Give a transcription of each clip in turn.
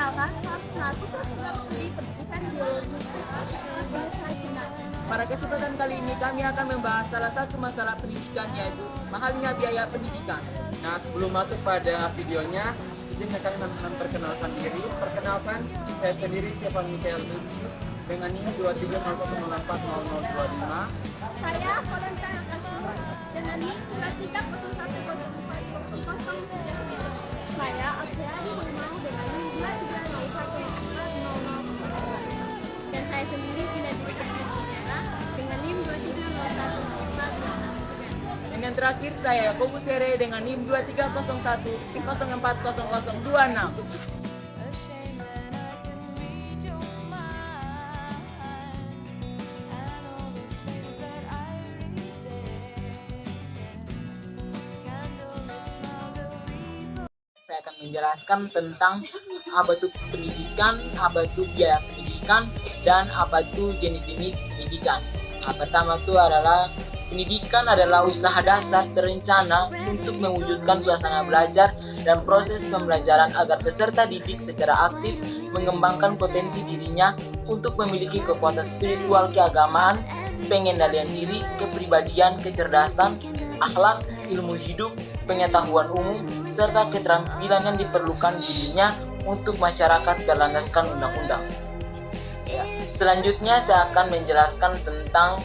misalkan mahasiswa tetap studi pendidikan biologi bahasa Cina. Pada kesempatan kali ini kami akan membahas salah satu masalah pendidikan, yaitu mahalnya biaya pendidikan. Nah, sebelum masuk pada videonya, izinkan kami memperkenalkan diri. Perkenalkan, saya sendiri Stefan Michael Messi dengan NIM 23040025. Saya Valentine Kasur dengan NIM 2301040039. Saya Apriani Mamau dengan NIM 23014000. Dan saya sendiri Tina Dikasih Sejarah dengan NIM 23014004. Dan yang terakhir, saya Yakobus Here dengan NIM 2301040026. Saya akan menjelaskan tentang apa itu pendidikan, apa itu biaya pendidikan, dan apa itu jenis-jenis pendidikan. Nah, pertama itu adalah pendidikan adalah usaha dasar terencana untuk mewujudkan suasana belajar dan proses pembelajaran agar peserta didik secara aktif mengembangkan potensi dirinya untuk memiliki kekuatan spiritual keagamaan, pengendalian diri, kepribadian, kecerdasan, akhlak, ilmu hidup, pengetahuan umum, serta keterampilan yang diperlukan dirinya untuk masyarakat berlandaskan undang-undang. Ya, selanjutnya saya akan menjelaskan tentang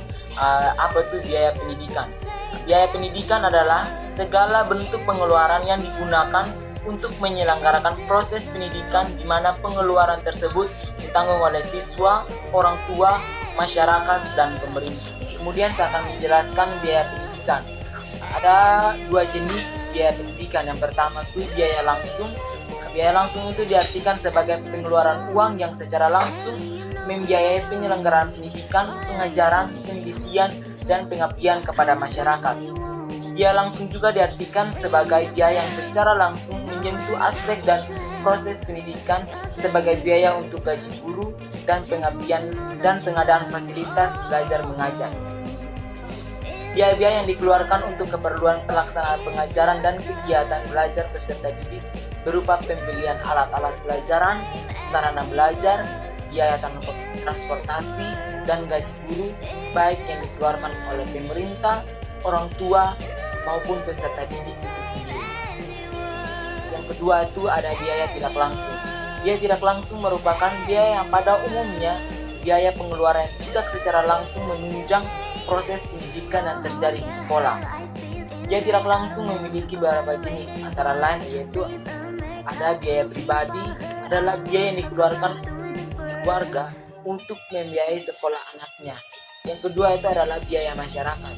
apa itu biaya pendidikan. Biaya pendidikan adalah segala bentuk pengeluaran yang digunakan untuk menyelenggarakan proses pendidikan di mana pengeluaran tersebut ditanggung oleh siswa, orang tua, masyarakat, dan pemerintah. Kemudian saya akan menjelaskan biaya pendidikan. Ada dua jenis biaya pendidikan. Yang pertama itu biaya langsung. Biaya langsung itu diartikan sebagai pengeluaran uang yang secara langsung membiayai penyelenggaraan pendidikan, pengajaran, penelitian, dan pengabdian kepada masyarakat. Biaya langsung juga diartikan sebagai biaya yang secara langsung menyentuh aspek dan proses pendidikan sebagai biaya untuk gaji guru dan pengabdian dan pengadaan fasilitas belajar mengajar. Biaya-biaya yang dikeluarkan untuk keperluan pelaksanaan pengajaran dan kegiatan belajar peserta didik berupa pembelian alat-alat pelajaran, sarana belajar, biaya transportasi, dan gaji guru, baik yang dikeluarkan oleh pemerintah, orang tua, maupun peserta didik itu sendiri. Yang kedua itu ada biaya tidak langsung. Biaya tidak langsung merupakan biaya yang pada umumnya biaya pengeluaran yang tidak secara langsung menunjang proses pendidikan yang terjadi di sekolah. Biaya tidak langsung memiliki beberapa jenis, antara lain yaitu ada biaya pribadi, adalah biaya yang dikeluarkan keluarga untuk membiayai sekolah anaknya. Yang kedua itu adalah biaya masyarakat.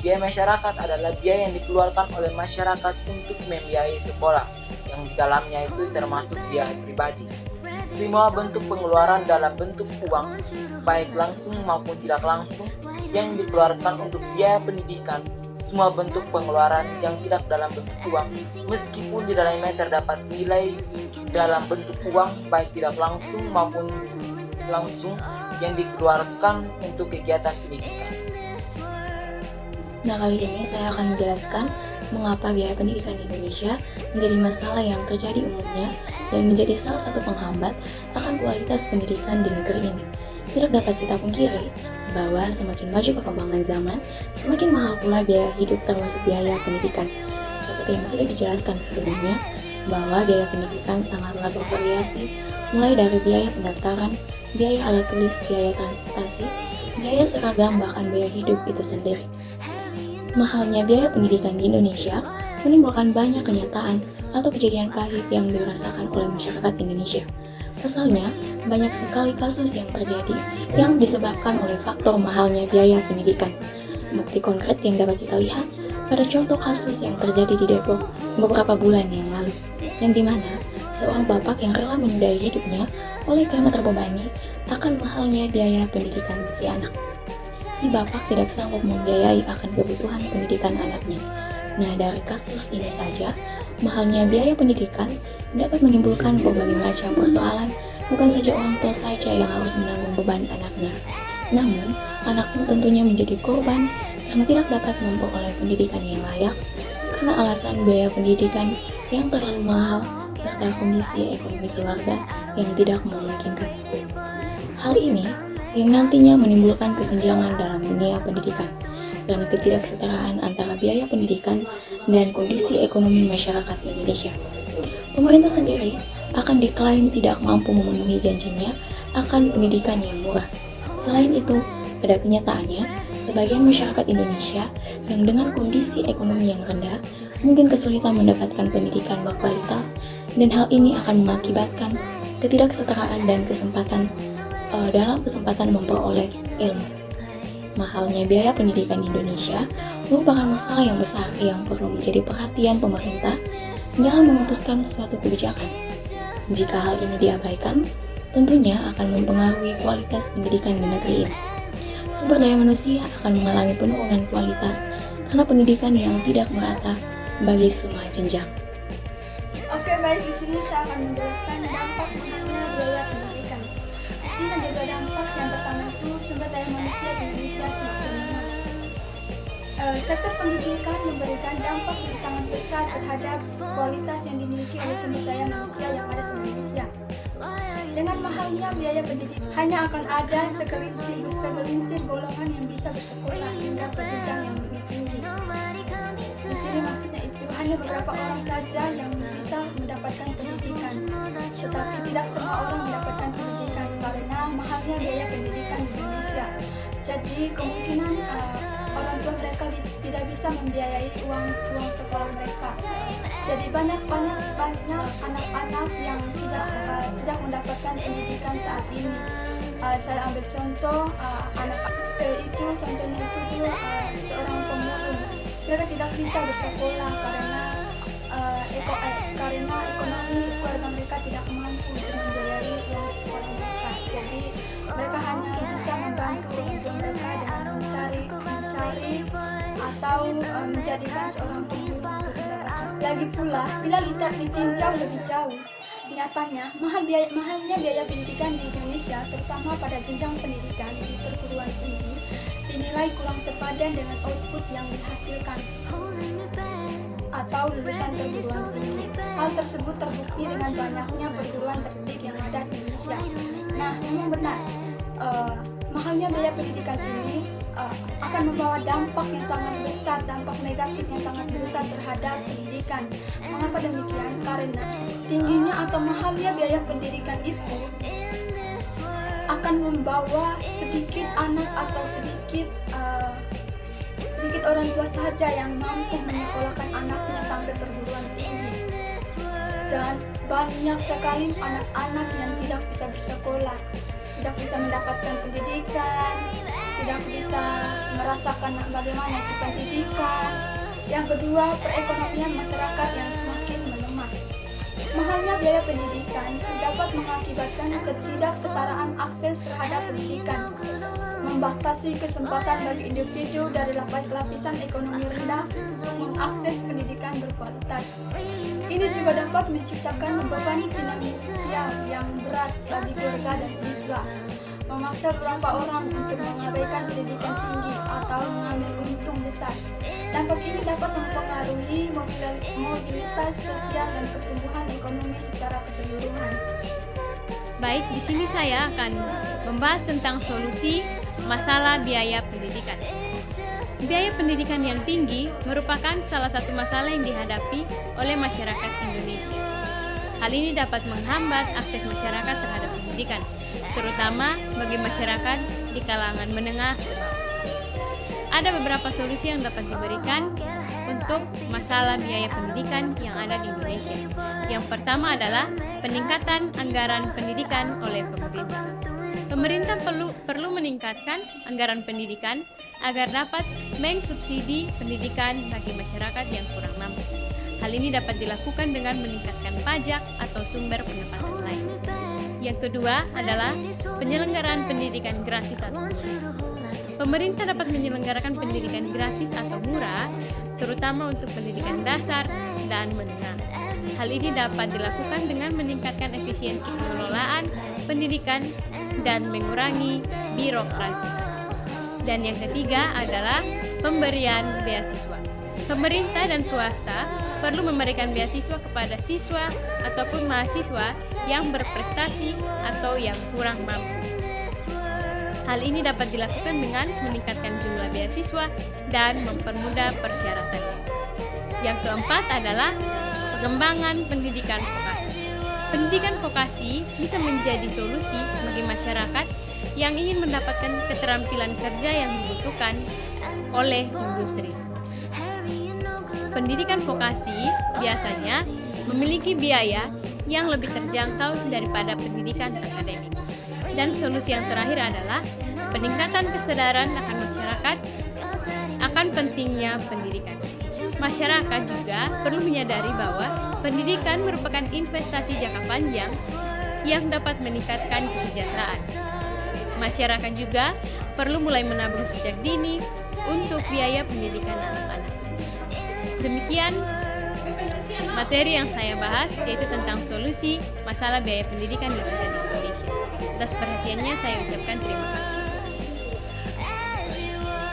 Biaya masyarakat adalah biaya yang dikeluarkan oleh masyarakat untuk membiayai sekolah, yang di dalamnya itu termasuk biaya pribadi. Semua bentuk pengeluaran dalam bentuk uang, baik langsung maupun tidak langsung, yang dikeluarkan untuk biaya pendidikan, semua bentuk pengeluaran yang tidak dalam bentuk uang, meskipun di dalamnya terdapat nilai dalam bentuk uang, baik tidak langsung maupun langsung, yang dikeluarkan untuk kegiatan pendidikan. Nah, kali ini saya akan menjelaskan mengapa biaya pendidikan di Indonesia menjadi masalah yang terjadi umumnya dan menjadi salah satu penghambat akan kualitas pendidikan di negeri ini. Tidak dapat kita pungkiri bahwa semakin maju perkembangan zaman, semakin mahal pula biaya hidup termasuk biaya pendidikan. Seperti yang sudah dijelaskan sebelumnya, bahwa biaya pendidikan sangatlah bervariasi, mulai dari biaya pendaftaran, biaya alat tulis, biaya transportasi, biaya seragam, bahkan biaya hidup itu sendiri. Mahalnya biaya pendidikan di Indonesia menimbulkan banyak kenyataan atau kejadian pahit yang dirasakan oleh masyarakat Indonesia. Pasalnya, banyak sekali kasus yang terjadi yang disebabkan oleh faktor mahalnya biaya pendidikan. Bukti konkret yang dapat kita lihat pada contoh kasus yang terjadi di Depok beberapa bulan yang lalu, yang dimana seorang bapak yang rela menyudahi hidupnya oleh karena terbebani akan mahalnya biaya pendidikan si anak. Si bapak tidak sanggup membiayai akan kebutuhan pendidikan anaknya. Nah, dari kasus ini saja, mahalnya biaya pendidikan dapat menimbulkan berbagai macam persoalan, bukan saja orang tua saja yang harus menanggung beban anaknya. Namun, anak pun tentunya menjadi korban karena tidak dapat memperoleh pendidikan yang layak, karena alasan biaya pendidikan yang terlalu mahal serta kondisi ekonomi keluarga yang tidak memungkinkan. Hal ini yang nantinya menimbulkan kesenjangan dalam dunia pendidikan karena ketidaksetaraan antara biaya pendidikan dan kondisi ekonomi masyarakat Indonesia. Pemerintah sendiri akan diklaim tidak mampu memenuhi janjinya akan pendidikan yang murah. Selain itu, pada kenyataannya, sebagian masyarakat Indonesia yang dengan kondisi ekonomi yang rendah mungkin kesulitan mendapatkan pendidikan berkualitas, dan hal ini akan mengakibatkan ketidaksetaraan dan dalam kesempatan memperoleh ilmu. Mahalnya biaya pendidikan di Indonesia merupakan masalah yang besar yang perlu menjadi perhatian pemerintah dalam memutuskan suatu kebijakan. Jika hal ini diabaikan, tentunya akan mempengaruhi kualitas pendidikan di negeri ini. Sumber daya manusia akan mengalami penurunan kualitas karena pendidikan yang tidak merata bagi semua jenjang. Oke, baik, di sini saya akan menjelaskan dampak khususnya biaya pendidikan. Di sini ada dua dampak. Yang pertama itu sumber daya manusia di Indonesia semakin lemah. Sektor pendidikan memberikan dampak yang sangat besar terhadap kualitas yang dimiliki oleh sumber daya manusia yang ada di Indonesia. Dengan mahalnya biaya pendidikan, hanya akan ada segelintir golongan yang bisa bersekolah hingga ke jenjang yang lebih tinggi. Di sini maksudnya itu hanya beberapa orang saja yang bisa mendapatkan pendidikan, tetapi tidak semua orang mendapatkan pendidikan karena mahalnya biaya pendidikan di Indonesia. Jadi kemungkinan orang tua mereka tidak bisa membiayai uang sekolah mereka. Jadi banyak anak-anak yang tidak mendapatkan pendidikan saat ini. Saya ambil contoh anak itu, contohnya itu seorang pemulung. Mereka tidak bisa bersekolah karena ekonomi keluarga mereka tidak mampu untuk membiayai uang sekolah mereka. Jadi mereka hanya bisa membantu orang tua mereka dengan mencari atau menjadikan seorang pemulung untuk mendapatkan. Lagi pula, bila ditinjau lebih jauh, nyatanya mahalnya biaya pendidikan di Indonesia, terutama pada jenjang pendidikan di perguruan tinggi, dinilai kurang sepadan dengan output yang dihasilkan atau lulusan perguruan tinggi. Hal tersebut terbukti dengan banyaknya perguruan tinggi yang ada di Indonesia. Nah, memang benar, mahalnya biaya pendidikan ini akan membawa dampak yang sangat besar, dampak negatif yang sangat besar terhadap pendidikan. Mengapa demikian? Karena tingginya atau mahalnya biaya pendidikan itu akan membawa sedikit anak atau sedikit orang tua saja yang mampu menyekolahkan anaknya sampai perguruan tinggi, dan banyak sekali anak-anak yang tidak bisa bersekolah, tidak bisa mendapatkan pendidikan, tidak bisa merasakan bagaimana itu pendidikan. Yang kedua, perekonomian masyarakat yang semakin melemah. Mahalnya biaya pendidikan dapat mengakibatkan ketidaksetaraan akses terhadap pendidikan, membatasi kesempatan bagi individu dari lapisan ekonomi rendah untuk mengakses pendidikan berkualitas. Ini juga dapat menciptakan beban finansial yang berat bagi keluarga dan siswa, memaksa beberapa orang untuk mengabaikan pendidikan tinggi atau mengambil untung besar. Dampak ini dapat mempengaruhi mobilitas sosial dan pertumbuhan ekonomi secara keseluruhan. Baik, di sini saya akan membahas tentang solusi masalah biaya pendidikan. Biaya pendidikan yang tinggi merupakan salah satu masalah yang dihadapi oleh masyarakat Indonesia. Hal ini dapat menghambat akses masyarakat terhadap pendidikan, terutama bagi masyarakat di kalangan menengah ke bawah. Ada beberapa solusi yang dapat diberikan untuk masalah biaya pendidikan yang ada di Indonesia. Yang pertama adalah peningkatan anggaran pendidikan oleh pemerintah. Pemerintah perlu meningkatkan anggaran pendidikan agar dapat mengsubsidi pendidikan bagi masyarakat yang kurang mampu. Hal ini dapat dilakukan dengan meningkatkan pajak atau sumber pendapatan lain. Yang kedua adalah penyelenggaraan pendidikan gratis atau murah. Pemerintah dapat menyelenggarakan pendidikan gratis atau murah, terutama untuk pendidikan dasar dan menengah. Hal ini dapat dilakukan dengan meningkatkan efisiensi pengelolaan pendidikan dan mengurangi birokrasi. Dan yang ketiga adalah pemberian beasiswa. Pemerintah dan swasta perlu memberikan beasiswa kepada siswa ataupun mahasiswa yang berprestasi atau yang kurang mampu. Hal ini dapat dilakukan dengan meningkatkan jumlah beasiswa dan mempermudah persyaratannya. Yang keempat adalah pengembangan pendidikan vokasi. Pendidikan vokasi bisa menjadi solusi bagi masyarakat yang ingin mendapatkan keterampilan kerja yang dibutuhkan oleh industri. Pendidikan vokasi biasanya memiliki biaya yang lebih terjangkau daripada pendidikan akademik. Dan solusi yang terakhir adalah peningkatan kesadaran akan masyarakat akan pentingnya pendidikan. Masyarakat juga perlu menyadari bahwa pendidikan merupakan investasi jangka panjang yang dapat meningkatkan kesejahteraan. Masyarakat juga perlu mulai menabung sejak dini untuk biaya pendidikan anak-anak. Demikian materi yang saya bahas, yaitu tentang solusi masalah biaya pendidikan yang ada di Indonesia. Atas perhatiannya saya ucapkan terima kasih.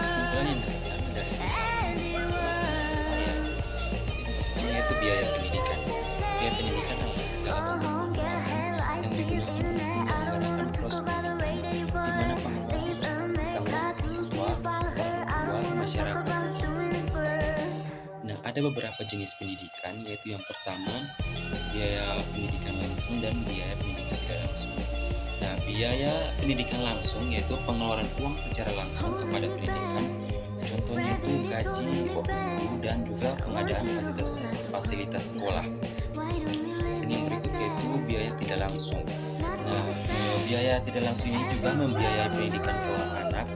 Kesimpulan yang dari saya yaitu biaya pendidikan. Biaya pendidikan adalah segala pengeluaran yang digunakan untuk menyelenggarakan proses pendidikan, di mana pengeluaran tersebut ditanggung siswa, orang tua, masyarakat, yang pemerintah. Nah, ada beberapa jenis pendidikan, yaitu yang pertama biaya pendidikan langsung dan biaya pendidikan tidak langsung. Nah, biaya pendidikan langsung yaitu pengeluaran uang secara langsung kepada pendidikan. Contohnya itu gaji, guru, dan juga pengadaan fasilitas sekolah. Dan yang berikutnya itu biaya tidak langsung. Nah, biaya tidak langsung ini juga membiayai pendidikan seorang anak,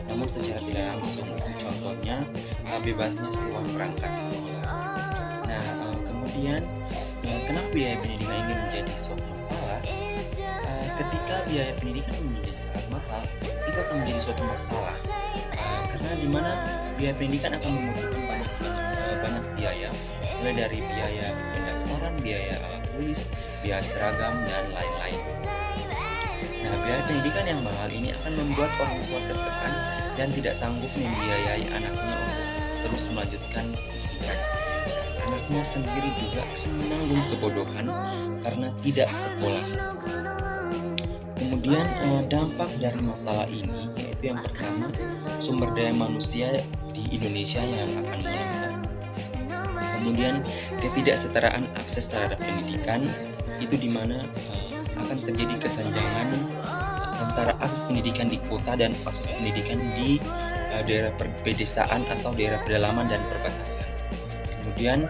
namun secara tidak langsung. Itu contohnya bebasnya sewa perangkat sekolah. Nah, kemudian kenapa biaya pendidikan ini menjadi suatu masalah? Ketika biaya pendidikan menjadi sangat mahal, itu akan menjadi suatu masalah. Karena di mana biaya pendidikan akan membutuhkan banyak biaya, mulai dari biaya pendaftaran, biaya alat tulis, biaya seragam, dan lain-lain. Nah, biaya pendidikan yang mahal ini akan membuat orang tua tertekan dan tidak sanggup membiayai anaknya untuk terus melanjutkan pendidikan. Anaknya sendiri juga akan menanggung kebodohan karena tidak sekolah. Kemudian dampak dari masalah ini yaitu yang pertama, sumber daya manusia di Indonesia yang akan melemah. Kemudian ketidaksetaraan akses terhadap pendidikan, itu di mana akan terjadi kesenjangan antara akses pendidikan di kota dan akses pendidikan di daerah pedesaan atau daerah pedalaman dan perbatasan. Kemudian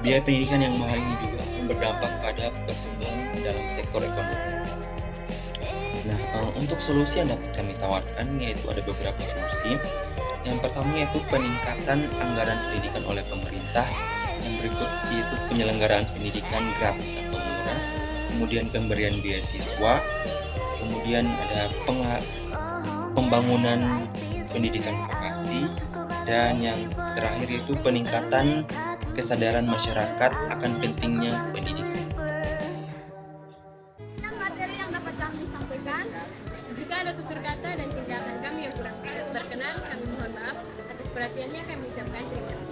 biaya pendidikan yang mahal ini juga akan berdampak pada pertumbuhan dalam sektor ekonomi. Nah, untuk solusi yang dapat kami tawarkan yaitu ada beberapa solusi. Yang pertama yaitu peningkatan anggaran pendidikan oleh pemerintah. Yang berikut yaitu penyelenggaraan pendidikan gratis atau murah. Kemudian pemberian beasiswa. Kemudian ada pembangunan pendidikan vokasi. Dan yang terakhir yaitu peningkatan kesadaran masyarakat akan pentingnya pendidikan. Materi yang dapat kami sampaikan. Jika ada tutur kata dan tindakan kami yang kurang berkenan, kami mohon maaf. Atas perhatiannya kami ucapkan terima kasih.